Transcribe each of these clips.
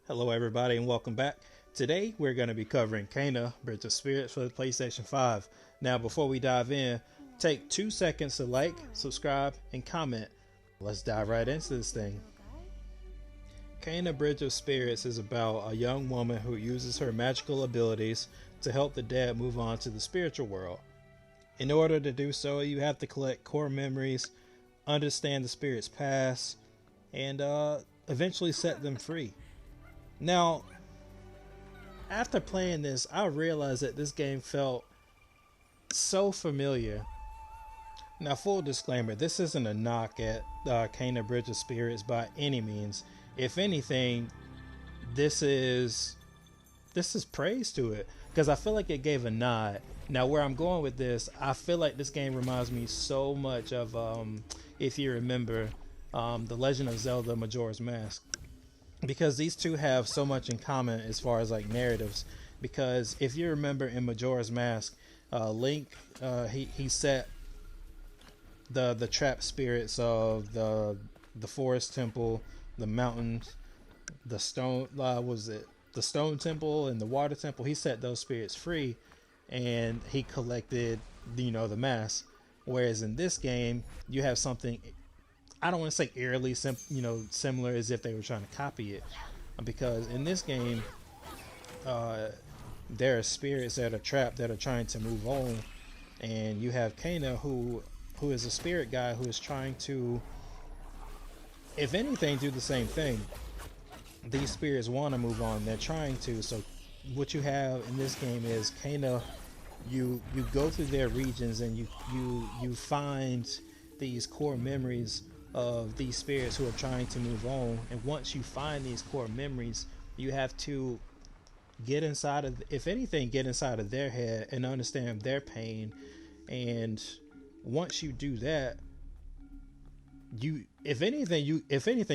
Hello, everybody, and welcome back. Today, we're going to be covering Kena Bridge of Spirits for the PlayStation 5. Now, before we dive in, take 2 seconds to like, subscribe, and comment. Let's dive right into this thing. Kena Bridge of Spirits is about a young woman who uses her magical abilities to help the dead move on to the spiritual world. In order to do so, you have to collect core memories, understand the spirit's past, and eventually set them free. Now, after playing this, I realized that this game felt so familiar. Now, full disclaimer, this isn't a knock at Kena Bridge of Spirits by any means. If anything, this is praise to it because I feel like it gave a nod. Now, where I'm going with this, I feel like this game reminds me so much of, if you remember, The Legend of Zelda: Majora's Mask, because these two have so much in common as far as like narratives. Because if you remember in Majora's Mask, Link he set the trap spirits of the forest temple, the mountains, the stone was it the stone temple and the water temple. He set those spirits free, and he collected the mask. Whereas in this game, you have something, I don't want to say eerily similar as if they were trying to copy it, because in this game, there are spirits that are trapped that are trying to move on, and you have Kena who is a spirit guy who is trying to, if anything, do the same thing. These spirits want to move on; they're trying to. So, what you have in this game is Kena. You go through their regions and you find these core memories of these spirits who are trying to move on. And once you find these core memories, you have to get inside of, if anything, get inside of their head and understand their pain. And once you do that, if anything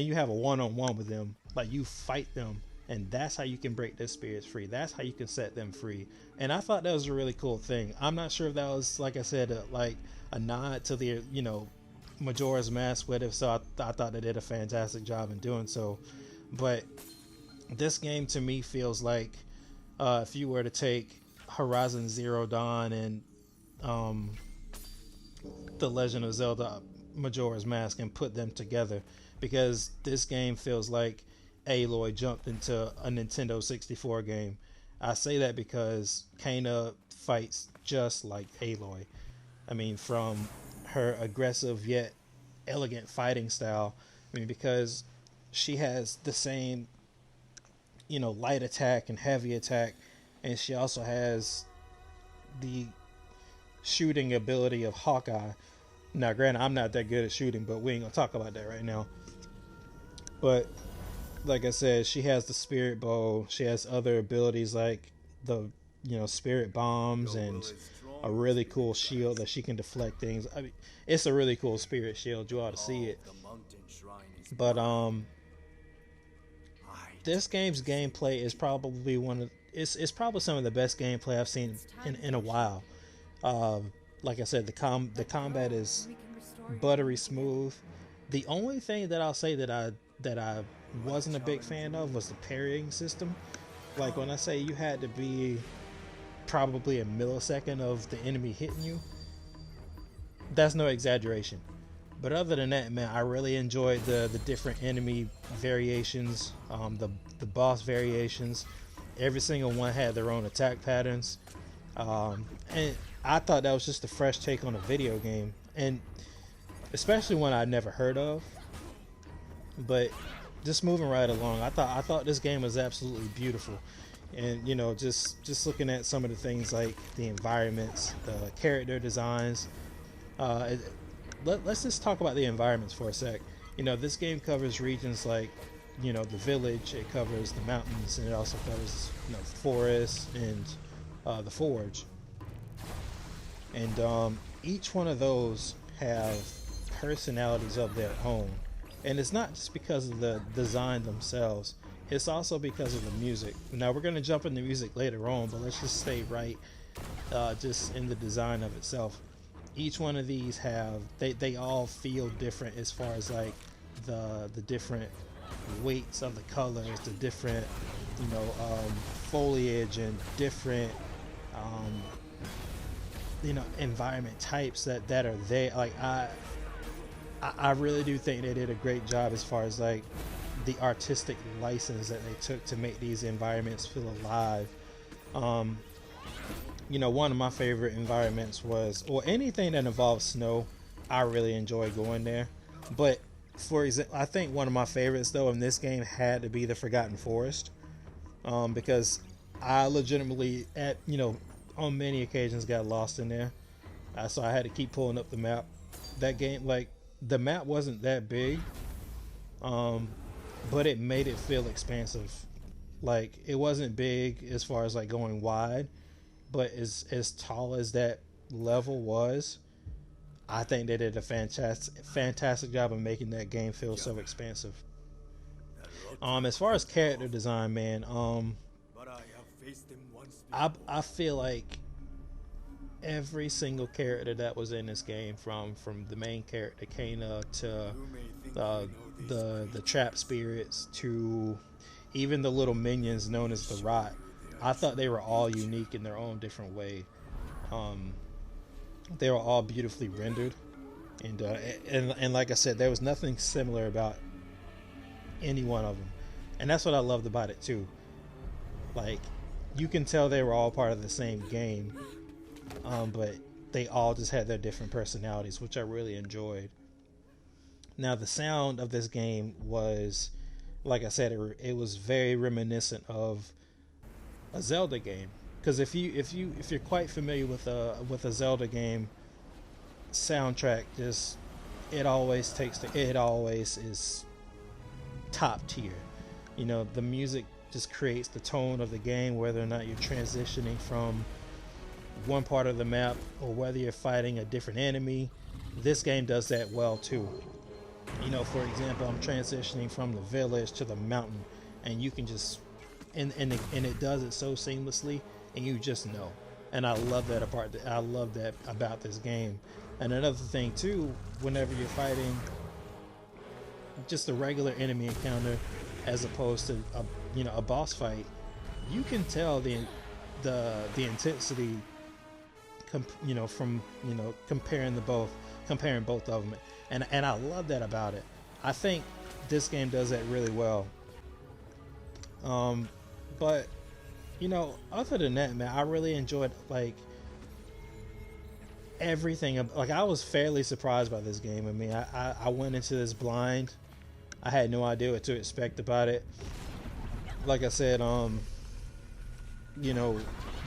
you have a one-on-one with them, like you fight them, and that's how you can break their spirits free. That's how you can set them free. And I thought that was a really cool thing. I'm not sure if that was, like I said, like a nod to the Majora's Mask with it, so I thought they did a fantastic job in doing so. But this game to me feels like, if you were to take Horizon Zero Dawn and The Legend of Zelda Majora's Mask and put them together, because this game feels like Aloy jumped into a Nintendo 64 game. I say that because Kena fights just like Aloy. I mean, from her aggressive yet elegant fighting style. I mean, because she has the same, light attack and heavy attack, and she also has the shooting ability of Hawkeye. Now, granted, I'm not that good at shooting, but we ain't gonna talk about that right now. But like I said, she has the spirit bow. She has other abilities like the spirit bombs and a really cool shield that she can deflect things. I mean, it's a really cool spirit shield. You ought to see it. But this game's gameplay is probably it's probably some of the best gameplay I've seen in a while. Like I said, the combat is buttery smooth. The only thing that I'll say that I wasn't a big fan of was the parrying system. Like when I say you had to be probably a millisecond of the enemy hitting you, that's no exaggeration. But other than that, man, I really enjoyed the different enemy variations, the boss variations. Every single one had their own attack patterns, and I thought that was just a fresh take on a video game, and especially one I'd never heard of. But just moving right along, I thought this game was absolutely beautiful, and just looking at some of the things like the environments, the character designs. Uh, let's just talk about the environments for a sec. This game covers regions like the village, it covers the mountains, and it also covers the forest and the forge. And each one of those have personalities of their own. And it's not just because of the design themselves, it's also because of the music. Now, we're going to jump into music later on, but let's just stay right just in the design of itself. Each one of these they all feel different as far as like the different weights of the colors, the different, you know, foliage and different, um, you know, environment types that are there. Like I really do think they did a great job as far as like the artistic license that they took to make these environments feel alive. Um, you know, one of my favorite environments was, or anything that involves snow, I really enjoy going there. But for example, I think one of my favorites though in this game had to be the Forgotten Forest, because I legitimately, at you know, on many occasions got lost in there. So I had to keep pulling up the map. That game, like, the map wasn't that big, um, but it made it feel expansive. Like, it wasn't big as far as like going wide, but as tall as that level was, I think they did a fantastic job of making that game feel so expansive. As far as character design, man, I feel like every single character that was in this game, from the main character Kana to uh, the trap spirits to even the little minions known as the Rot, I thought they were all unique in their own different way. Um, they were all beautifully rendered, and and like I said, there was nothing similar about any one of them, and that's what I loved about it too. Like, you can tell they were all part of the same game, but they all just had their different personalities, which I really enjoyed. Now, the sound of this game was, like I said, it was very reminiscent of a Zelda game. Because if you're quite familiar with a Zelda game soundtrack, just it always is top tier. You know, the music just creates the tone of the game, whether or not you're transitioning from one part of the map or whether you're fighting a different enemy. This game does that well too. You know, for example, I'm transitioning from the village to the mountain, and you can just and it does it so seamlessly, and you just know. And I love that apart. I love that about this game. And another thing too, whenever you're fighting just a regular enemy encounter, as opposed to a boss fight, you can tell the intensity, from comparing both of them, and I love that about it. I think this game does that really well. But other than that, man, I really enjoyed like everything. Like, I was fairly surprised by this game. I mean, I went into this blind. I had no idea what to expect about it. Like I said, the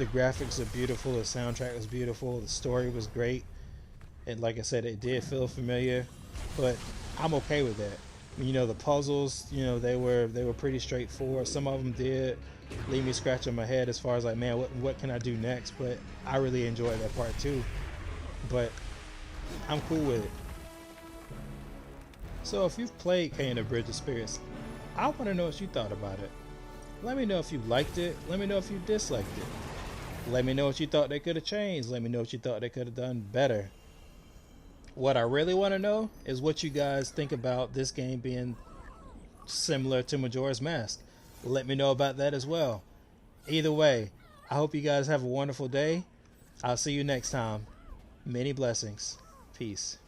graphics are beautiful, the soundtrack was beautiful, the story was great, and like I said, it did feel familiar, but I'm okay with that. The puzzles, they were pretty straightforward. Some of them did leave me scratching my head as far as like, man, what can I do next? But I really enjoyed that part too. But I'm cool with it. So if you've played Kena Bridge of Spirits, I want to know what you thought about it. Let me know if you liked it. Let me know if you disliked it. Let me know what you thought they could have changed. Let me know what you thought they could have done better. What I really want to know is what you guys think about this game being similar to Majora's Mask. Let me know about that as well. Either way, I hope you guys have a wonderful day. I'll see you next time. Many blessings. Peace.